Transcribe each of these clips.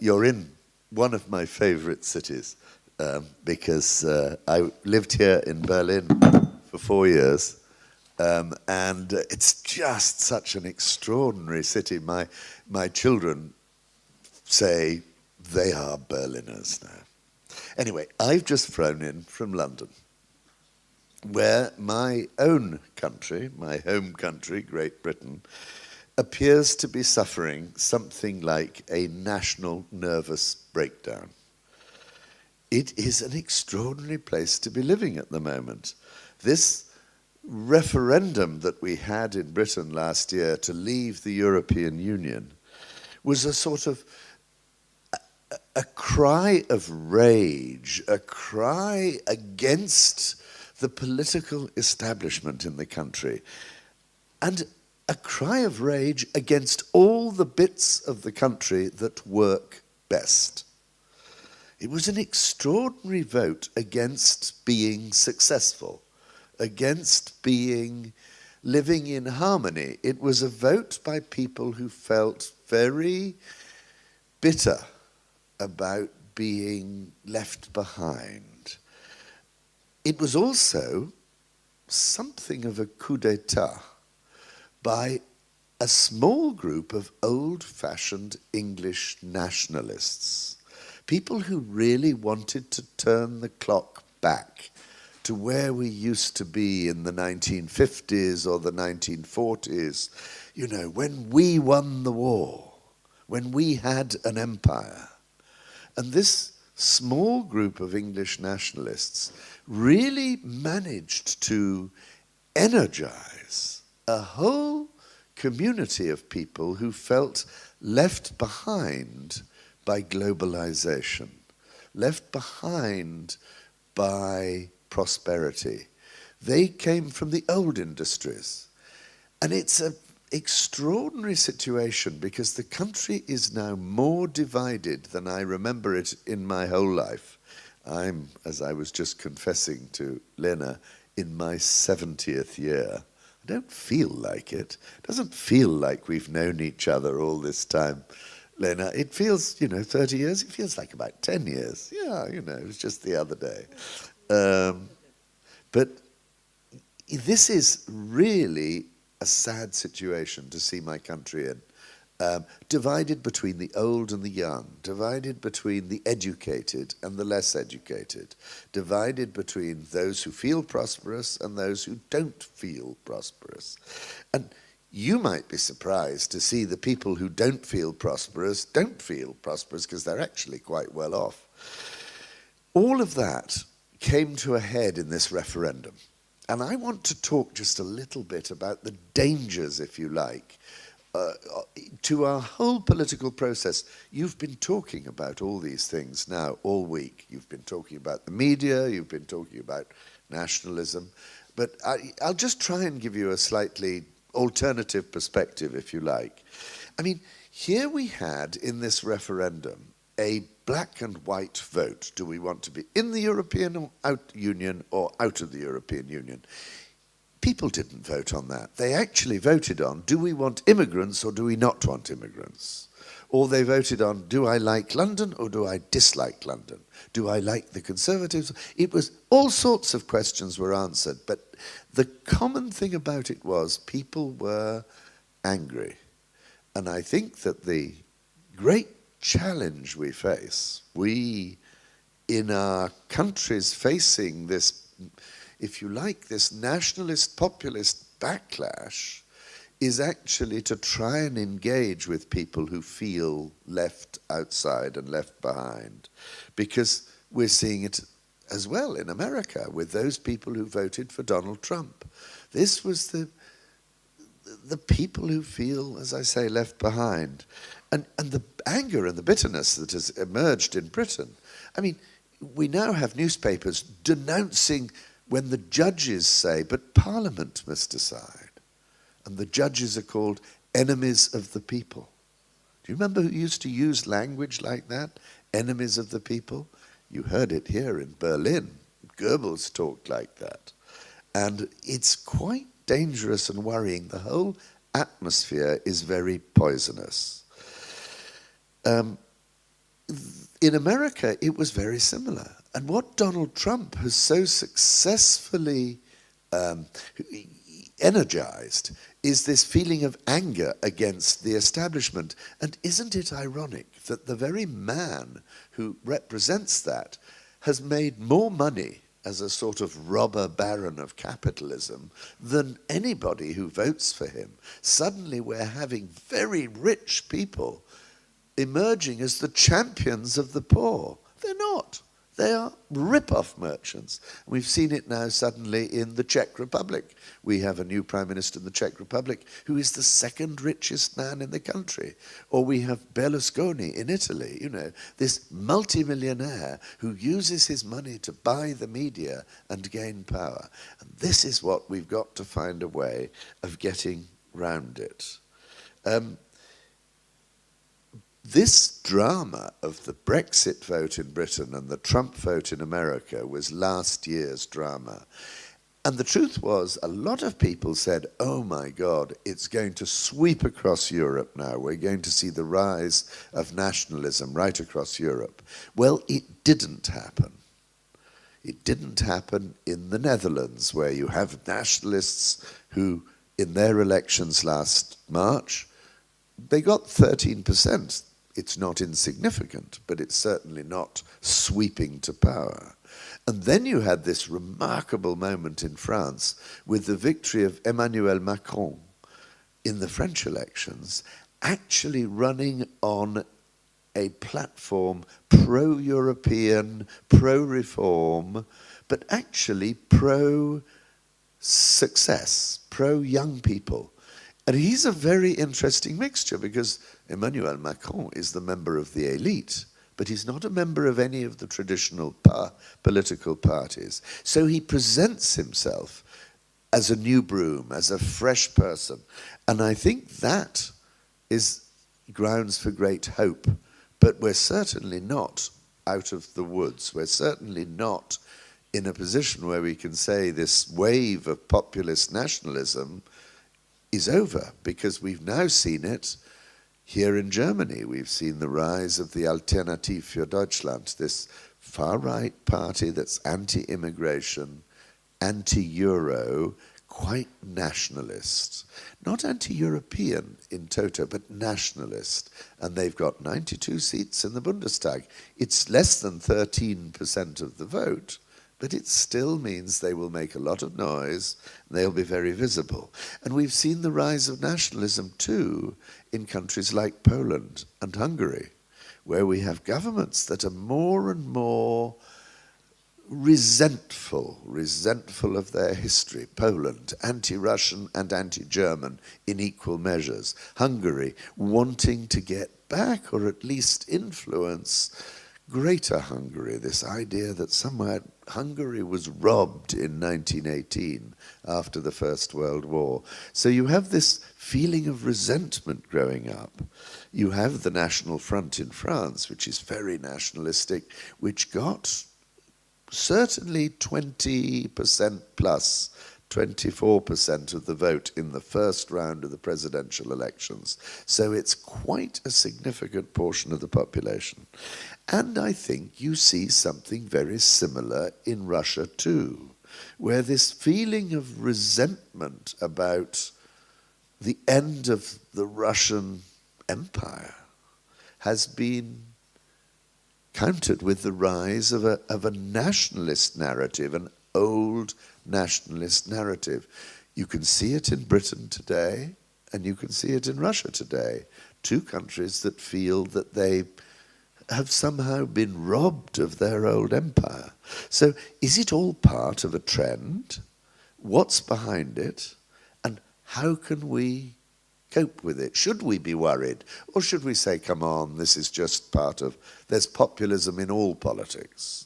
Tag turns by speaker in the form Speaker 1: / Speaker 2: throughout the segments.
Speaker 1: You're in one of my favorite cities because I lived here in Berlin for 4 years. And it's just such an extraordinary city. My children say they are Berliners now. Anyway, I've just flown in from London, where my own country, my home country, Great Britain, appears to be suffering something like a national nervous breakdown. It is an extraordinary place to be living at the moment. This referendum that we had in Britain last year to leave the European Union was a sort of a cry of rage, a cry against the political establishment in the country, and a cry of rage against all the bits of the country that work best. It was an extraordinary vote against being successful, against living in harmony. It was a vote by people who felt very bitter about being left behind. It was also something of a coup d'etat by a small group of old-fashioned English nationalists, people who really wanted to turn the clock back to where we used to be in the 1950s or the 1940s, you know, when we won the war, when we had an empire. And this small group of English nationalists really managed to energize a whole community of people who felt left behind by globalization, left behind by prosperity. They came from the old industries. And it's an extraordinary situation because the country is now more divided than I remember it in my whole life. I'm, as I was just confessing to Lena, in my 70th year. I don't feel like it. It doesn't feel like we've known each other all this time, Lena. It feels, 30 years. It feels like about 10 years. Yeah, it was just the other day. But this is really a sad situation to see my country in. Divided between the old and the young, divided between the educated and the less educated, divided between those who feel prosperous and those who don't feel prosperous. And you might be surprised to see the people who don't feel prosperous because they're actually quite well off. All of that came to a head in this referendum. And I want to talk just a little bit about the dangers, if you like, to our whole political process. You've been talking about all these things now all week. You've been talking about the media, you've been talking about nationalism, but I'll just try and give you a slightly alternative perspective, if you like. I mean, here we had in this referendum a black and white vote. Do we want to be in the European Union or out of the European Union? People didn't vote on that. They actually voted on, do we want immigrants or do we not want immigrants? Or they voted on, do I like London or do I dislike London? Do I like the Conservatives? It was all sorts of questions were answered, but the common thing about it was people were angry. And I think that the great challenge we face, we in our countries facing this, if you like, this nationalist populist backlash, is actually to try and engage with people who feel left outside and left behind. Because we're seeing it as well in America with those people who voted for Donald Trump. This was the people who feel, as I say, left behind. And the anger and the bitterness that has emerged in Britain. I mean, we now have newspapers denouncing when the judges say, but Parliament must decide. And the judges are called enemies of the people. Do you remember who used to use language like that? Enemies of the people? You heard it here in Berlin. Goebbels talked like that. And it's quite dangerous and worrying. The whole atmosphere is very poisonous. In America, it was very similar. And what Donald Trump has so successfully energized is this feeling of anger against the establishment. And isn't it ironic that the very man who represents that has made more money as a sort of robber baron of capitalism than anybody who votes for him? Suddenly we're having very rich people emerging as the champions of the poor. They're not. They are rip-off merchants. We've seen it now suddenly in the Czech Republic. We have a new Prime Minister in the Czech Republic who is the second richest man in the country. Or we have Berlusconi in Italy, you know, this multimillionaire who uses his money to buy the media and gain power. And this is what we've got to find a way of getting round it. This drama of the Brexit vote in Britain and the Trump vote in America was last year's drama. And the truth was, a lot of people said, oh my God, it's going to sweep across Europe now. We're going to see the rise of nationalism right across Europe. Well, it didn't happen. It didn't happen in the Netherlands, where you have nationalists who, in their elections last March, they got 13%. It's not insignificant, but it's certainly not sweeping to power. And then you had this remarkable moment in France with the victory of Emmanuel Macron in the French elections, actually running on a platform pro-European, pro-reform, but actually pro-success, pro-young people. And he's a very interesting mixture, because Emmanuel Macron is the member of the elite, but he's not a member of any of the traditional political parties. So he presents himself as a new broom, as a fresh person. And I think that is grounds for great hope. But we're certainly not out of the woods. We're certainly not in a position where we can say this wave of populist nationalism is over, because we've now seen it here in Germany. We've seen the rise of the Alternative für Deutschland, this far-right party that's anti-immigration, anti-Euro, quite nationalist. Not anti-European in toto, but nationalist. And they've got 92 seats in the Bundestag. It's less than 13% of the vote, but it still means they will make a lot of noise, and they'll be very visible. And we've seen the rise of nationalism too in countries like Poland and Hungary, where we have governments that are more and more resentful of their history. Poland, anti-Russian and anti-German in equal measures. Hungary, wanting to get back, or at least influence, Greater Hungary, this idea that somewhere Hungary was robbed in 1918 after the First World War. So you have this feeling of resentment growing up. You have the National Front in France, which is very nationalistic, which got certainly 20% plus, 24% of the vote in the first round of the presidential elections. So it's quite a significant portion of the population. And I think you see something very similar in Russia too, where this feeling of resentment about the end of the Russian Empire has been countered with the rise of a nationalist narrative, an old nationalist narrative. You can see it in Britain today, and you can see it in Russia today. Two countries that feel that they have somehow been robbed of their old empire. So is it all part of a trend? What's behind it? And how can we cope with it? Should we be worried? Or should we say, come on, this is just part of, there's populism in all politics?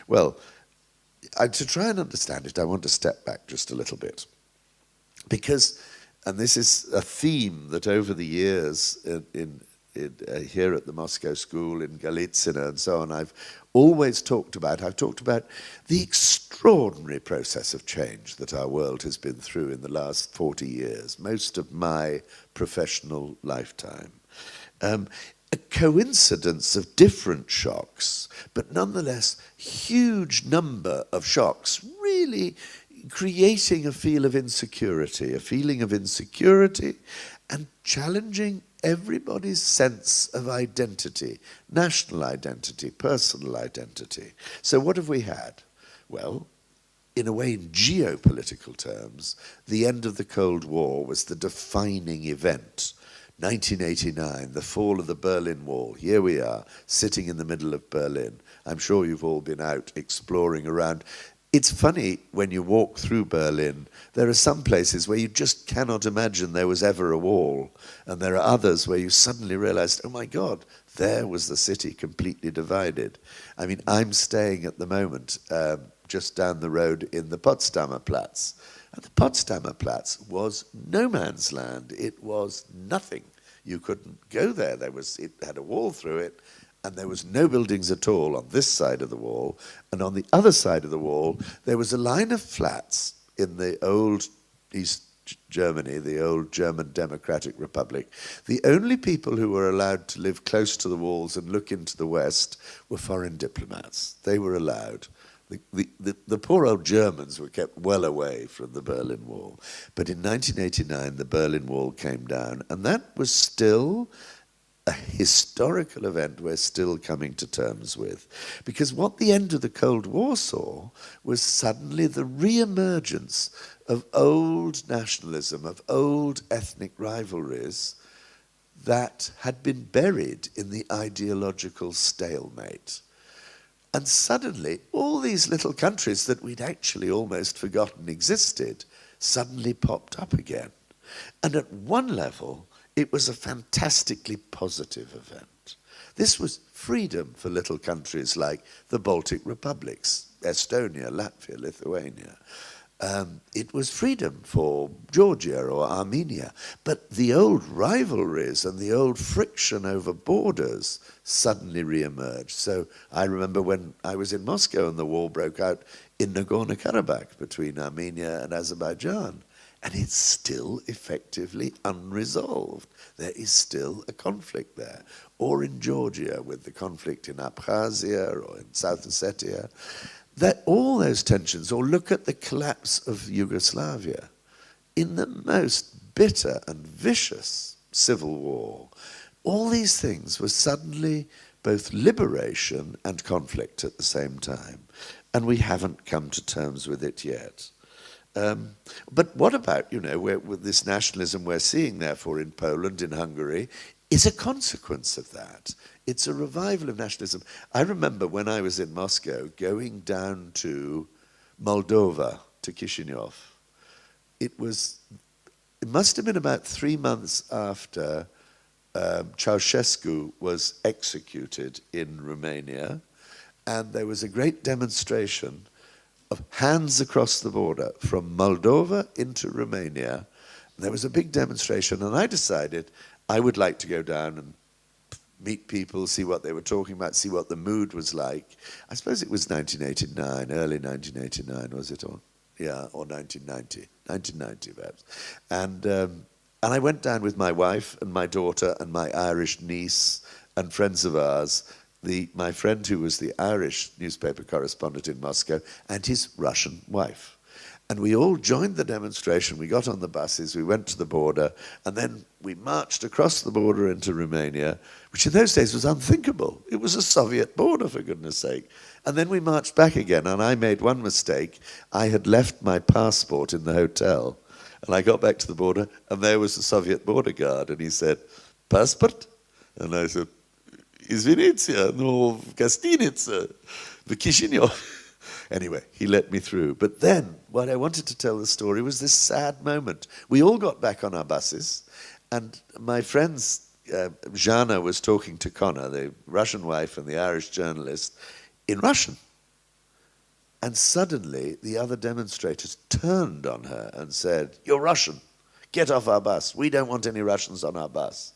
Speaker 1: Well, to try and understand it, I want to step back just a little bit. Because, and this is a theme that over the years here at the Moscow School, in Galitsina and so on, I've always talked about the extraordinary process of change that our world has been through in the last 40 years, most of my professional lifetime. a coincidence of different shocks, but nonetheless huge number of shocks, really creating a feeling of insecurity and challenging everybody's sense of identity, national identity, personal identity. So what have we had? Well, in a way, in geopolitical terms, the end of the Cold War was the defining event. 1989, the fall of the Berlin Wall. Here we are, sitting in the middle of Berlin. I'm sure you've all been out exploring around. It's funny, when you walk through Berlin, there are some places where you just cannot imagine there was ever a wall. And there are others where you suddenly realize, oh my God, there was the city completely divided. I mean, I'm staying at the moment just down the road in the Potsdamer Platz. And the Potsdamer Platz was no man's land. It was nothing. You couldn't go there. It had a wall through it, and there was no buildings at all on this side of the wall. And on the other side of the wall, there was a line of flats in the old East Germany, the old German Democratic Republic. The only people who were allowed to live close to the walls and look into the West were foreign diplomats. They were allowed. The poor old Germans were kept well away from the Berlin Wall. But in 1989, the Berlin Wall came down, and that was still a historical event we're still coming to terms with. Because what the end of the Cold War saw was suddenly the re-emergence of old nationalism, of old ethnic rivalries that had been buried in the ideological stalemate. And suddenly, all these little countries that we'd actually almost forgotten existed suddenly popped up again. And at one level, it was a fantastically positive event. This was freedom for little countries like the Baltic republics, Estonia, Latvia, Lithuania. It was freedom for Georgia or Armenia. But the old rivalries and the old friction over borders suddenly re-emerged. So I remember when I was in Moscow and the war broke out in Nagorno-Karabakh between Armenia and Azerbaijan. And it's still effectively unresolved. There is still a conflict there. Or in Georgia with the conflict in Abkhazia or in South Ossetia. That all those tensions, or look at the collapse of Yugoslavia, in the most bitter and vicious civil war, all these things were suddenly both liberation and conflict at the same time. And we haven't come to terms with it yet. But what about, with this nationalism we're seeing, therefore, in Poland, in Hungary, is a consequence of that. It's a revival of nationalism. I remember when I was in Moscow going down to Moldova, to Chisinau. It must have been about 3 months after Ceausescu was executed in Romania, and there was a great demonstration of hands across the border from Moldova into Romania. There was a big demonstration, and I decided I would like to go down and meet people, see what they were talking about, see what the mood was like. I suppose it was 1989, early 1989, was it? Or 1990, 1990 perhaps. And I went down with my wife and my daughter and my Irish niece and friends of ours, my friend who was the Irish newspaper correspondent in Moscow, and his Russian wife. And we all joined the demonstration. We got on the buses, we went to the border, and then we marched across the border into Romania, which in those days was unthinkable. It was a Soviet border, for goodness sake. And then we marched back again, and I made one mistake. I had left my passport in the hotel, and I got back to the border, and there was the Soviet border guard, and he said, "Passport?" And I said, "Iz Venetia, no, v Gostinice, v Chisinau." Anyway, he let me through. But then, what I wanted to tell the story was this sad moment. We all got back on our buses, and my friends, Zhana was talking to Connor, the Russian wife and the Irish journalist, in Russian. And suddenly, the other demonstrators turned on her and said, "You're Russian. Get off our bus. We don't want any Russians on our bus."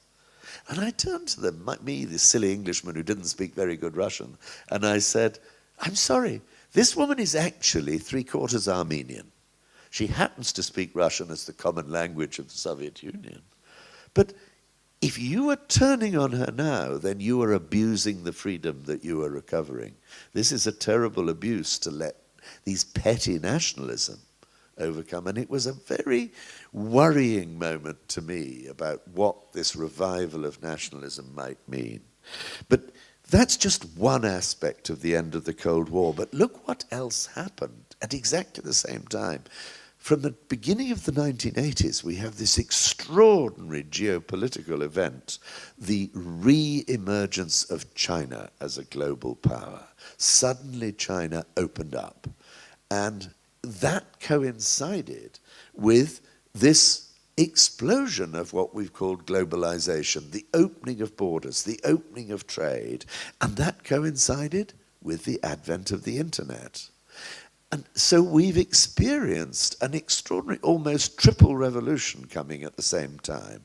Speaker 1: And I turned to them, me, the silly Englishman who didn't speak very good Russian, and I said, "I'm sorry. This woman is actually 3/4 Armenian. She happens to speak Russian as the common language of the Soviet Union. But if you are turning on her now, then you are abusing the freedom that you are recovering. This is a terrible abuse to let these petty nationalism overcome. And it was a very worrying moment to me about what this revival of nationalism might mean. But that's just one aspect of the end of the Cold War. But look what else happened at exactly the same time. From the beginning of the 1980s, we have this extraordinary geopolitical event, the re-emergence of China as a global power. Suddenly China opened up. And that coincided with this explosion of what we've called globalization, the opening of borders, the opening of trade. And that coincided with the advent of the internet. And so we've experienced an extraordinary, almost triple revolution coming at the same time.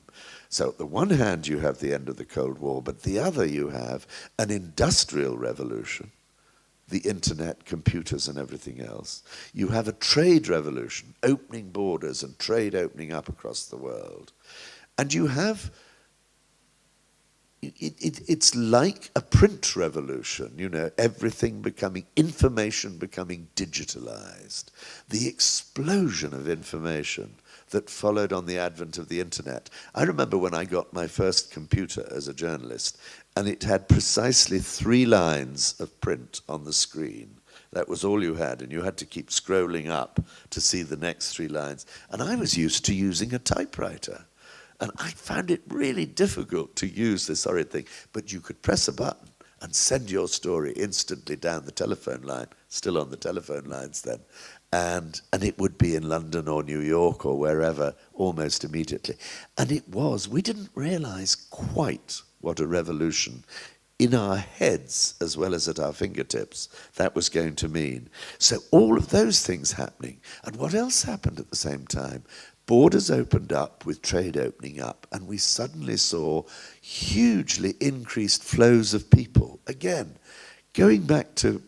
Speaker 1: So at the one hand you have the end of the Cold War, but the other you have an industrial revolution, the internet, computers and everything else. You have a trade revolution, opening borders and trade opening up across the world. And you have it's like a print revolution, you know, everything becoming, information becoming digitalized. The explosion of information that followed on the advent of the internet. I remember when I got my first computer as a journalist, and it had precisely 3 lines of print on the screen. That was all you had, and you had to keep scrolling up to see the next 3 lines. And I was used to using a typewriter. And I found it really difficult to use this horrid thing. But you could press a button and send your story instantly down the telephone line, still on the telephone lines then. And it would be in London or New York or wherever almost immediately. And it was, we didn't realize quite what a revolution in our heads as well as at our fingertips that was going to mean. So all of those things happening. And what else happened at the same time? Borders opened up with trade opening up, and we suddenly saw hugely increased flows of people. Again, going back to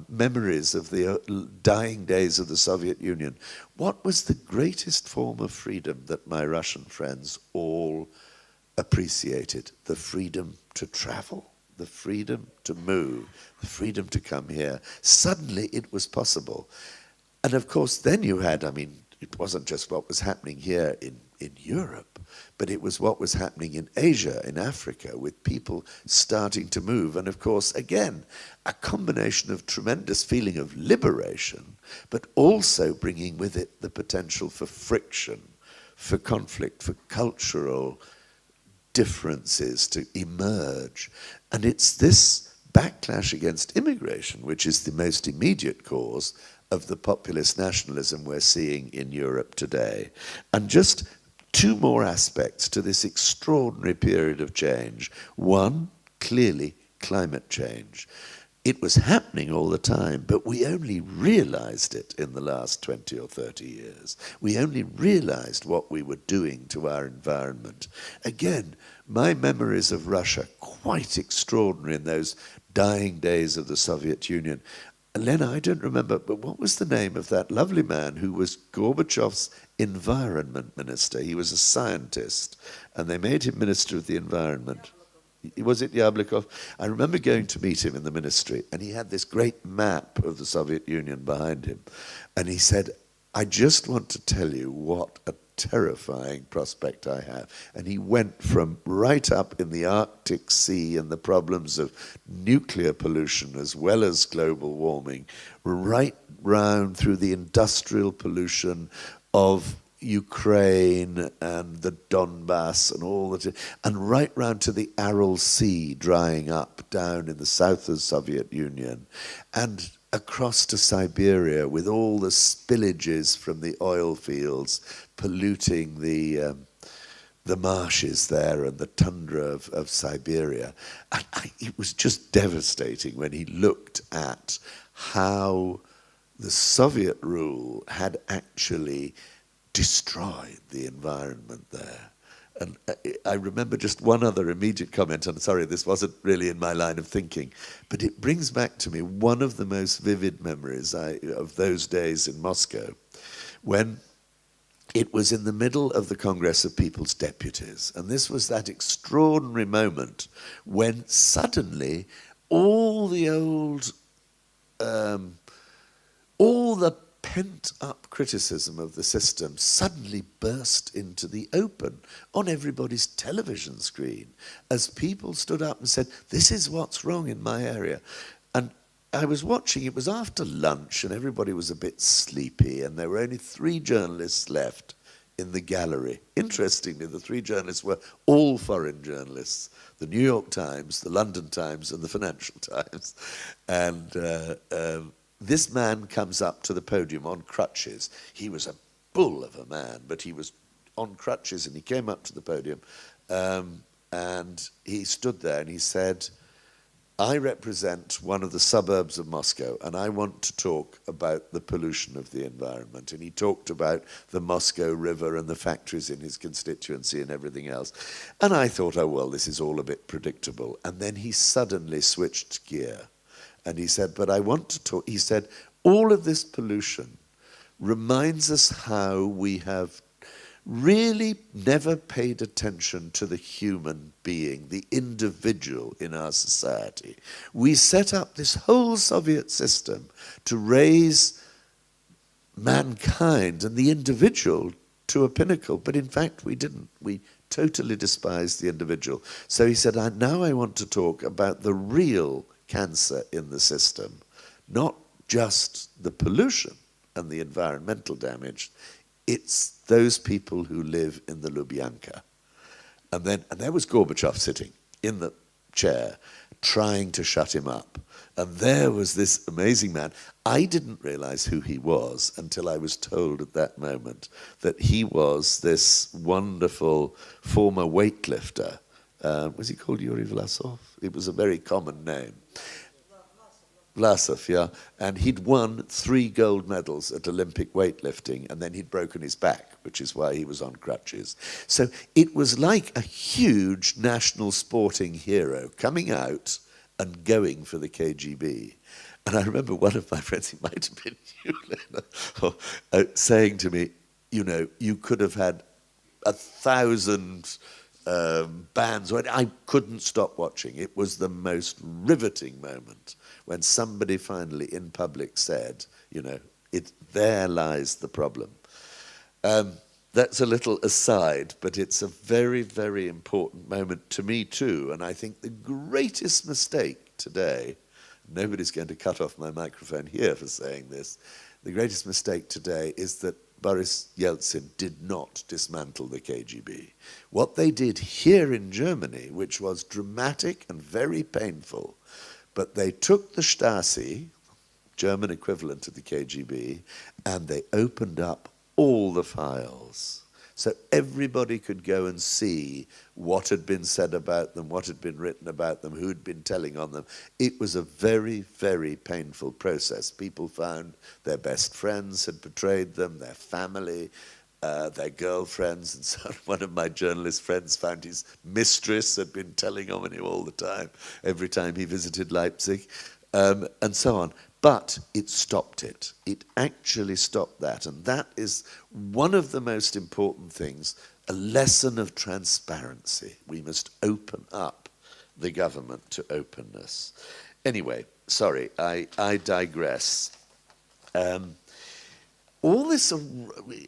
Speaker 1: memories of the dying days of the Soviet Union, what was the greatest form of freedom that my Russian friends all appreciated? The freedom to travel, the freedom to move, the freedom to come here. Suddenly it was possible. And of course, then you had, I mean, it wasn't just what was happening here in Europe, but it was what was happening in Asia, in Africa, with people starting to move. And of course, again, a combination of tremendous feeling of liberation, but also bringing with it the potential for friction, for conflict, for cultural differences to emerge. And it's this backlash against immigration, which is the most immediate cause of the populist nationalism we're seeing in Europe today. And just 2 more aspects to this extraordinary period of change. One, clearly climate change. It was happening all the time, but we only realized it in the last 20 or 30 years. We only realized what we were doing to our environment. Again, my memories of Russia, quite extraordinary in those dying days of the Soviet Union. Lena, I don't remember, but what was the name of that lovely man who was Gorbachev's environment minister? He was a scientist, and they made him minister of the environment. Was it Yablokov? I remember going to meet him in the ministry, and he had this great map of the Soviet Union behind him. And he said, I just want to tell you what a terrifying prospect I have. And he went from right up in the Arctic Sea and the problems of nuclear pollution as well as global warming, right round through the industrial pollution of Ukraine and the Donbass and all that, and right round to the Aral Sea drying up down in the south of the Soviet Union, and across to Siberia with all the spillages from the oil fields polluting the marshes there and the tundra of Siberia. And it was just devastating when he looked at how the Soviet rule had actually destroyed the environment there. And I remember just one other immediate comment, and sorry, this wasn't really in my line of thinking, but it brings back to me one of the most vivid memories of those days in Moscow, when it was in the middle of the Congress of People's Deputies, and this was that extraordinary moment when suddenly all the old, all the pent-up criticism of the system suddenly burst into the open on everybody's television screen as people stood up and said, this is what's wrong in my area. And I was watching, it was after lunch and everybody was a bit sleepy and there were only 3 journalists left in the gallery. Interestingly, the 3 journalists were all foreign journalists, the New York Times, the London Times and the Financial Times. And this man comes up to the podium on crutches. He was a bull of a man, but he was on crutches and he came up to the podium and he stood there and he said, I represent one of the suburbs of Moscow and I want to talk about the pollution of the environment. And he talked about the Moscow River and the factories in his constituency and everything else. And I thought, oh, well, this is all a bit predictable. And then he suddenly switched gear. And he said, but I want to talk, he said, all of this pollution reminds us how we have really never paid attention to the human being, the individual in our society. We set up this whole Soviet system to raise mankind and the individual to a pinnacle, but in fact we didn't. We totally despised the individual. So he said, now I want to talk about the real cancer in the system, not just the pollution and the environmental damage. It's those people who live in the Lubyanka. And there was Gorbachev sitting in the chair trying to shut him up. And there was this amazing man. I didn't realize who he was until I was told at that moment that he was this wonderful former weightlifter. Was he called Yuri Vlasov? It was a very common name. Vlasov, yeah. And he'd won 3 gold medals at Olympic weightlifting, and then he'd broken his back, which is why he was on crutches. So it was like a huge national sporting hero coming out and going for the KGB. And I remember one of my friends, he might have been you, saying to me, you know, you could have had 1,000 bands. I couldn't stop watching. It was the most riveting moment when somebody finally in public said, you know, there lies the problem. That's a little aside, but it's a very, very important moment to me too. And I think the greatest mistake today, nobody's going to cut off my microphone here for saying this, the greatest mistake today is that Boris Yeltsin did not dismantle the KGB. What they did here in Germany, which was dramatic and very painful, but they took the Stasi, German equivalent to the KGB, and they opened up all the files. So everybody could go and see what had been said about them, what had been written about them, who had been telling on them. It was a very, very painful process. People found their best friends had betrayed them, their family, their girlfriends, and so one of my journalist friends found his mistress had been telling on him all the time, every time he visited Leipzig, and so on. But it stopped it. It actually stopped that. And that is one of the most important things, a lesson of transparency. We must open up the government to openness. Anyway, sorry, I digress. All this,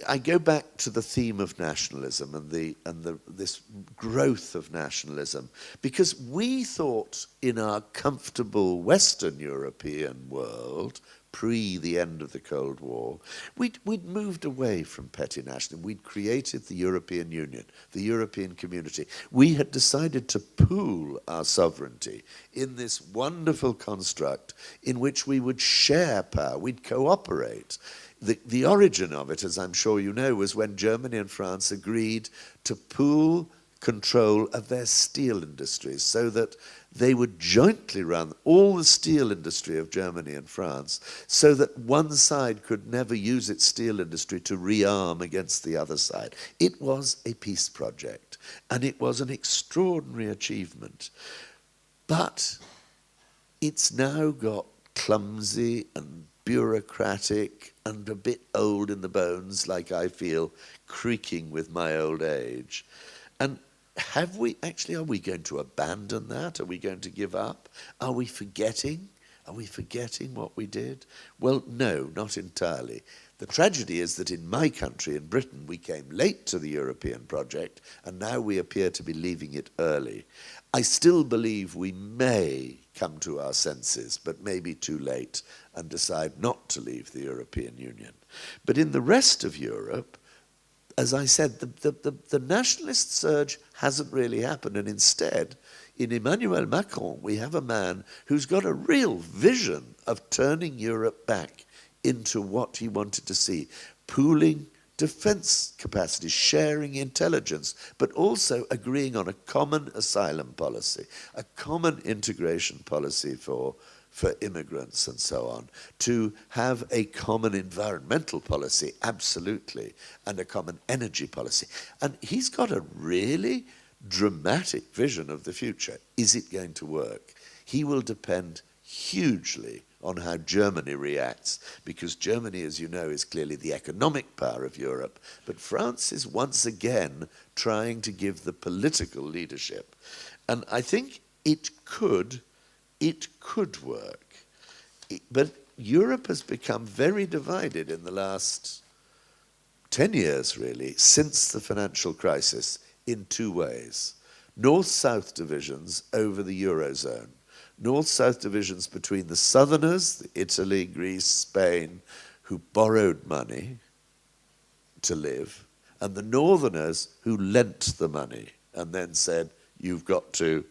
Speaker 1: I go back to the theme of nationalism and this growth of nationalism, because we thought in our comfortable Western European world, pre the end of the Cold War, we'd moved away from petty nationalism. We'd created the European Union, the European community. We had decided to pool our sovereignty in this wonderful construct in which we would share power, we'd cooperate. The origin of it, as I'm sure you know, was when Germany and France agreed to pool control of their steel industries so that they would jointly run all the steel industry of Germany and France so that one side could never use its steel industry to rearm against the other side. It was a peace project, and it was an extraordinary achievement. But it's now got clumsy and bureaucratic and a bit old in the bones, like I feel, creaking with my old age. And are we going to abandon that? Are we going to give up? Are we forgetting? Are we forgetting what we did? Well, no, not entirely. The tragedy is that in my country, in Britain, we came late to the European project, and now we appear to be leaving it early. I still believe we may come to our senses, but maybe too late, and decide not to leave the European Union. But in the rest of Europe, as I said, the nationalist surge hasn't really happened, and instead, in Emmanuel Macron, we have a man who's got a real vision of turning Europe back into what he wanted to see, pooling defense capacity, sharing intelligence, but also agreeing on a common asylum policy, a common integration policy for immigrants and so on, to have a common environmental policy, absolutely, and a common energy policy. And he's got a really dramatic vision of the future. Is it going to work? He will depend hugely on how Germany reacts, because Germany, as you know, is clearly the economic power of Europe, but France is once again trying to give the political leadership. And I think it could work. But Europe has become very divided in the last 10 years, really, since the financial crisis, in two ways. North-South divisions over the Eurozone. North-South divisions between the Southerners, Italy, Greece, Spain, who borrowed money to live, and the Northerners who lent the money and then said, you've got to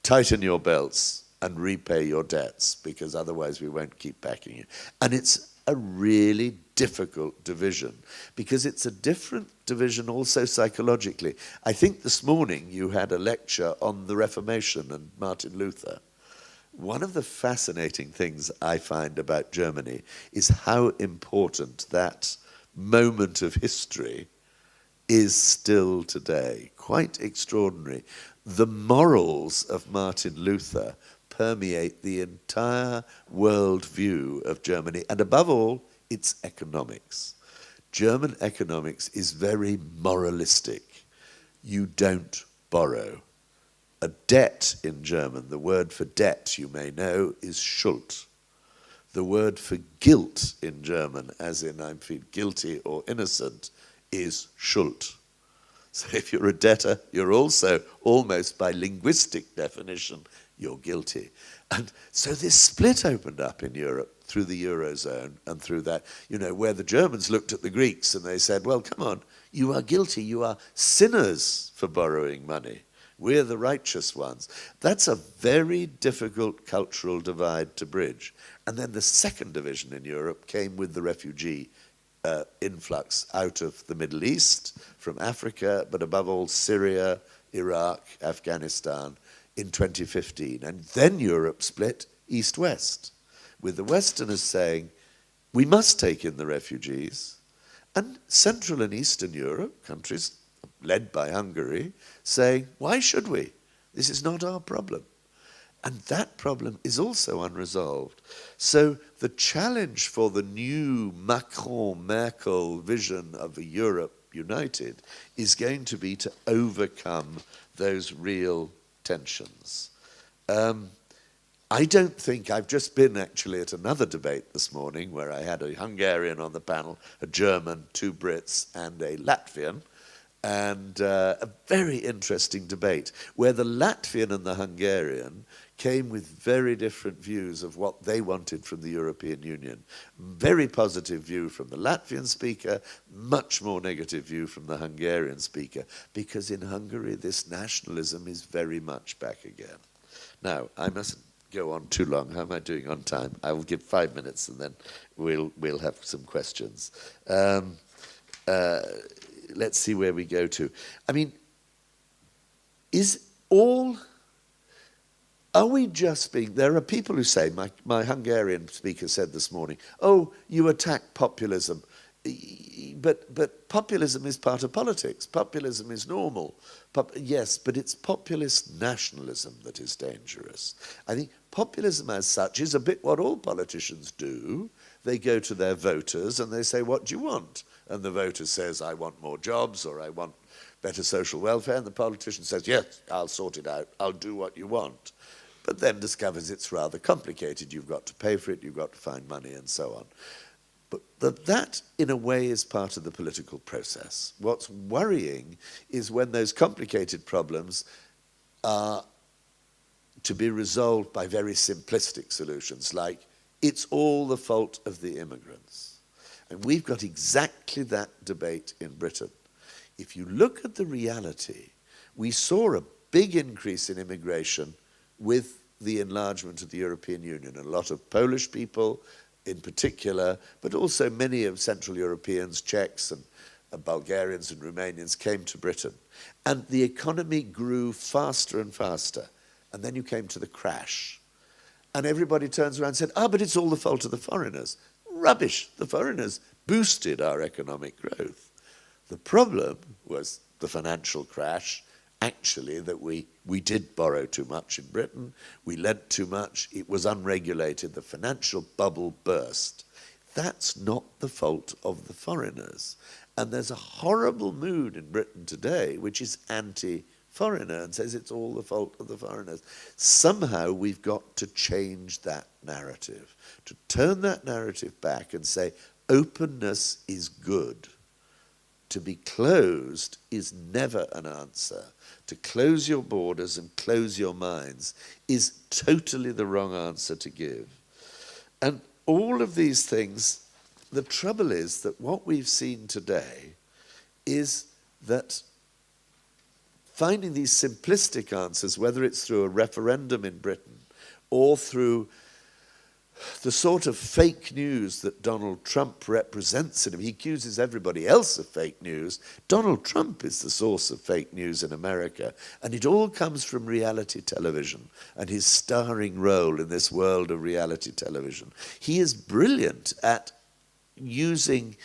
Speaker 1: tighten your belts and repay your debts, because otherwise we won't keep backing you. And it's a really difficult division, because it's a different division also psychologically. I think this morning you had a lecture on the Reformation and Martin Luther. One of the fascinating things I find about Germany is how important that moment of history is still today. Quite extraordinary. The morals of Martin Luther permeate the entire worldview of Germany, and above all, its economics. German economics is very moralistic. You don't borrow. A debt in German, the word for debt, you may know, is Schuld. The word for guilt in German, as in I feel guilty or innocent, is Schuld. So if you're a debtor, you're also, almost by linguistic definition, you're guilty. And so this split opened up in Europe through the Eurozone and through that, where the Germans looked at the Greeks and they said, well, come on, you are guilty, you are sinners for borrowing money. We're the righteous ones. That's a very difficult cultural divide to bridge. And then the second division in Europe came with the refugee influx out of the Middle East, from Africa, but above all Syria, Iraq, Afghanistan in 2015. And then Europe split east-west, with the Westerners saying, we must take in the refugees, and Central and Eastern Europe, countries led by Hungary, saying, why should we? This is not our problem. And that problem is also unresolved. So the challenge for the new Macron-Merkel vision of a Europe united is going to be to overcome those real tensions. I don't think, I've just been actually at another debate this morning where I had a Hungarian on the panel, a German, 2 Brits, and a Latvian, and a very interesting debate where the Latvian and the Hungarian came with very different views of what they wanted from the European Union. Very positive view from the Latvian speaker, much more negative view from the Hungarian speaker, because in Hungary this nationalism is very much back again. Now, I mustn't go on too long. How am I doing on time? I will give 5 minutes and then we'll have some questions. Let's see where we go to. I mean, are we just being, there are people who say, my Hungarian speaker said this morning, oh, you attack populism. But populism is part of politics. Populism is normal. Yes, but it's populist nationalism that is dangerous. I think populism as such is a bit what all politicians do. they go to their voters and they say, what do you want? And the voter says, I want more jobs, or I want better social welfare. And the politician says, yes, I'll sort it out. I'll do what you want. But then discovers it's rather complicated. You've got to pay for it, you've got to find money, and so on. But that, in a way, is part of the political process. What's worrying is when those complicated problems are to be resolved by very simplistic solutions, like, it's all the fault of the immigrants. And we've got exactly that debate in Britain. If you look at the reality, we saw a big increase in immigration with the enlargement of the European Union. A lot of Polish people in particular, but also many of Central Europeans, Czechs and Bulgarians and Romanians came to Britain. And the economy grew faster and faster. And then you came to the crash. And everybody turns around and said, but it's all the fault of the foreigners. Rubbish. The foreigners boosted our economic growth. The problem was the financial crash, actually, that we did borrow too much in Britain, we lent too much, it was unregulated, the financial bubble burst. That's not the fault of the foreigners. And there's a horrible mood in Britain today, which is anti-foreigner, and says it's all the fault of the foreigners. Somehow we've got to change that narrative, to turn that narrative back and say, openness is good. To be closed is never an answer. To close your borders and close your minds is totally the wrong answer to give. And all of these things, the trouble is that what we've seen today is that finding these simplistic answers, whether it's through a referendum in Britain or through the sort of fake news that Donald Trump represents in him. He accuses everybody else of fake news. Donald Trump is the source of fake news in America. And it all comes from reality television and his starring role in this world of reality television. He is brilliant at using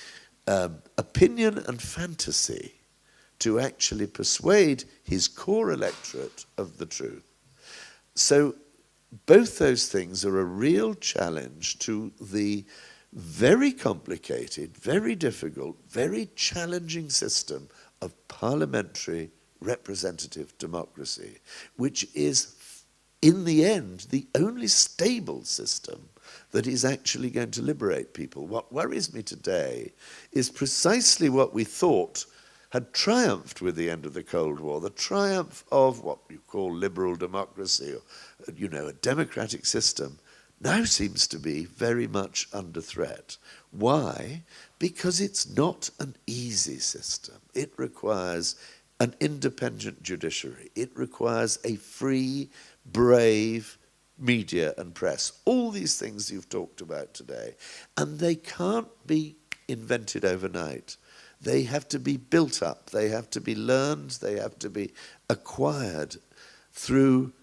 Speaker 1: opinion and fantasy to actually persuade his core electorate of the truth. So both those things are a real challenge to the very complicated, very difficult, very challenging system of parliamentary representative democracy, which is, in the end, the only stable system that is actually going to liberate people. What worries me today is precisely what we thought had triumphed with the end of the Cold War, the triumph of what you call liberal democracy, or, a democratic system, now seems to be very much under threat. Why? Because it's not an easy system. It requires an independent judiciary. It requires a free, brave media and press. All these things you've talked about today. And they can't be invented overnight. They have to be built up, they have to be learned, they have to be acquired through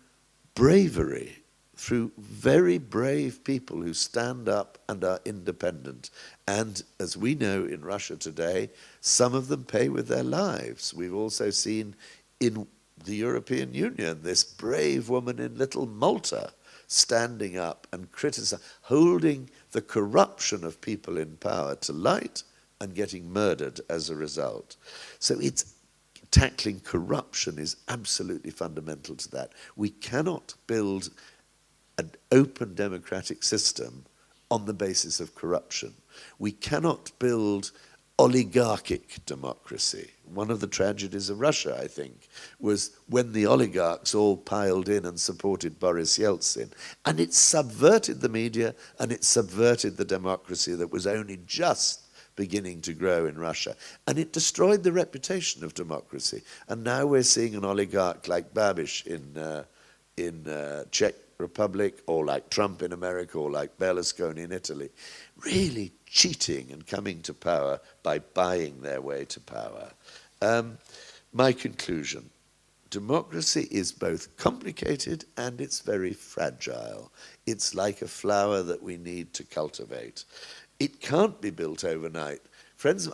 Speaker 1: bravery, through very brave people who stand up and are independent. And as we know in Russia today, some of them pay with their lives. We've also seen in the European Union this brave woman in Little Malta standing up and criticizing, holding the corruption of people in power to light, and getting murdered as a result. So tackling corruption is absolutely fundamental to that. We cannot build an open democratic system on the basis of corruption. We cannot build oligarchic democracy. One of the tragedies of Russia, I think, was when the oligarchs all piled in and supported Boris Yeltsin. And it subverted the media and it subverted the democracy that was only just beginning to grow in Russia. And it destroyed the reputation of democracy. And now we're seeing an oligarch like Babiš in Czech Republic, or like Trump in America, or like Berlusconi in Italy, really cheating and coming to power by buying their way to power. My conclusion, democracy is both complicated and it's very fragile. It's like a flower that we need to cultivate. It can't be built overnight.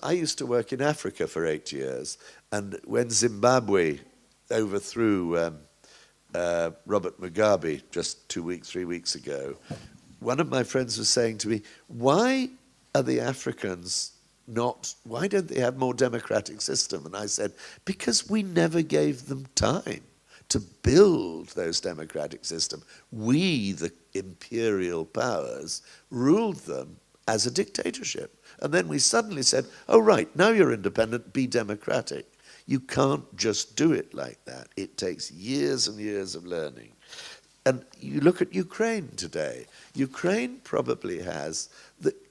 Speaker 1: I used to work in Africa for 8 years, and when Zimbabwe overthrew Robert Mugabe just 3 weeks ago, one of my friends was saying to me, why are the Africans why don't they have more democratic system? And I said, because we never gave them time to build those democratic systems. We, the imperial powers, ruled them as a dictatorship. And then we suddenly said, oh, right, now you're independent, be democratic. You can't just do it like that. It takes years and years of learning. And you look at Ukraine today. Ukraine probably has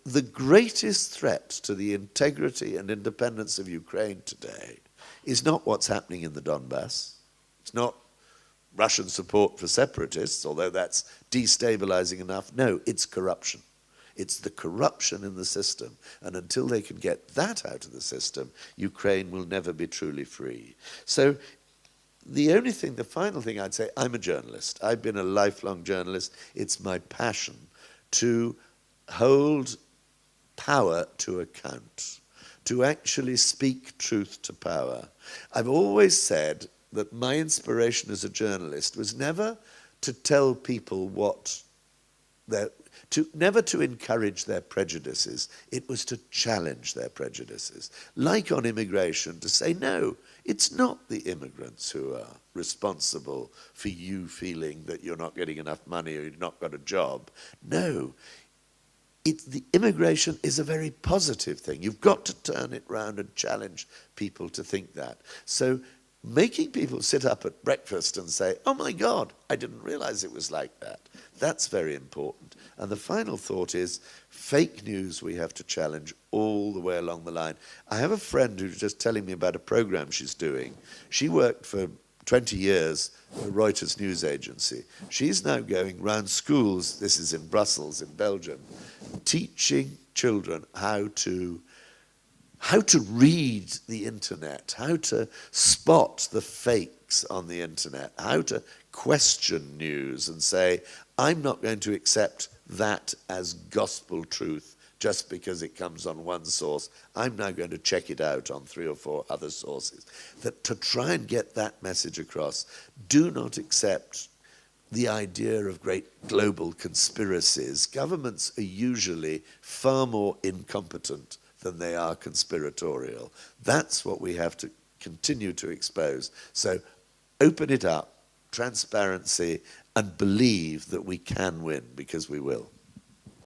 Speaker 1: the greatest threat to the integrity and independence of Ukraine today is not what's happening in the Donbass. It's not Russian support for separatists, although that's destabilizing enough. No, it's corruption. It's the corruption in the system. And until they can get that out of the system, Ukraine will never be truly free. So the final thing I'd say, I'm a journalist. I've been a lifelong journalist. It's my passion to hold power to account, to actually speak truth to power. I've always said that my inspiration as a journalist was never to tell people never to encourage their prejudices. It was to challenge their prejudices. Like on immigration, to say, no, it's not the immigrants who are responsible for you feeling that you're not getting enough money or you've not got a job. No, the immigration is a very positive thing. You've got to turn it round and challenge people to think that. So making people sit up at breakfast and say, oh my God, I didn't realize it was like that. That's very important. And the final thought is fake news we have to challenge all the way along the line. I have a friend who's just telling me about a program she's doing. She worked for 20 years for Reuters news agency. She's now going round schools, this is in Brussels, in Belgium, teaching children how to read the internet, how to spot the fakes on the internet, how to question news and say, I'm not going to accept that as gospel truth just because it comes on one source. I'm now going to check it out on 3 or 4 other sources. That to try and get that message across, do not accept the idea of great global conspiracies. Governments are usually far more incompetent than they are conspiratorial. That's what we have to continue to expose. So open it up, transparency, and believe that we can win, because we will.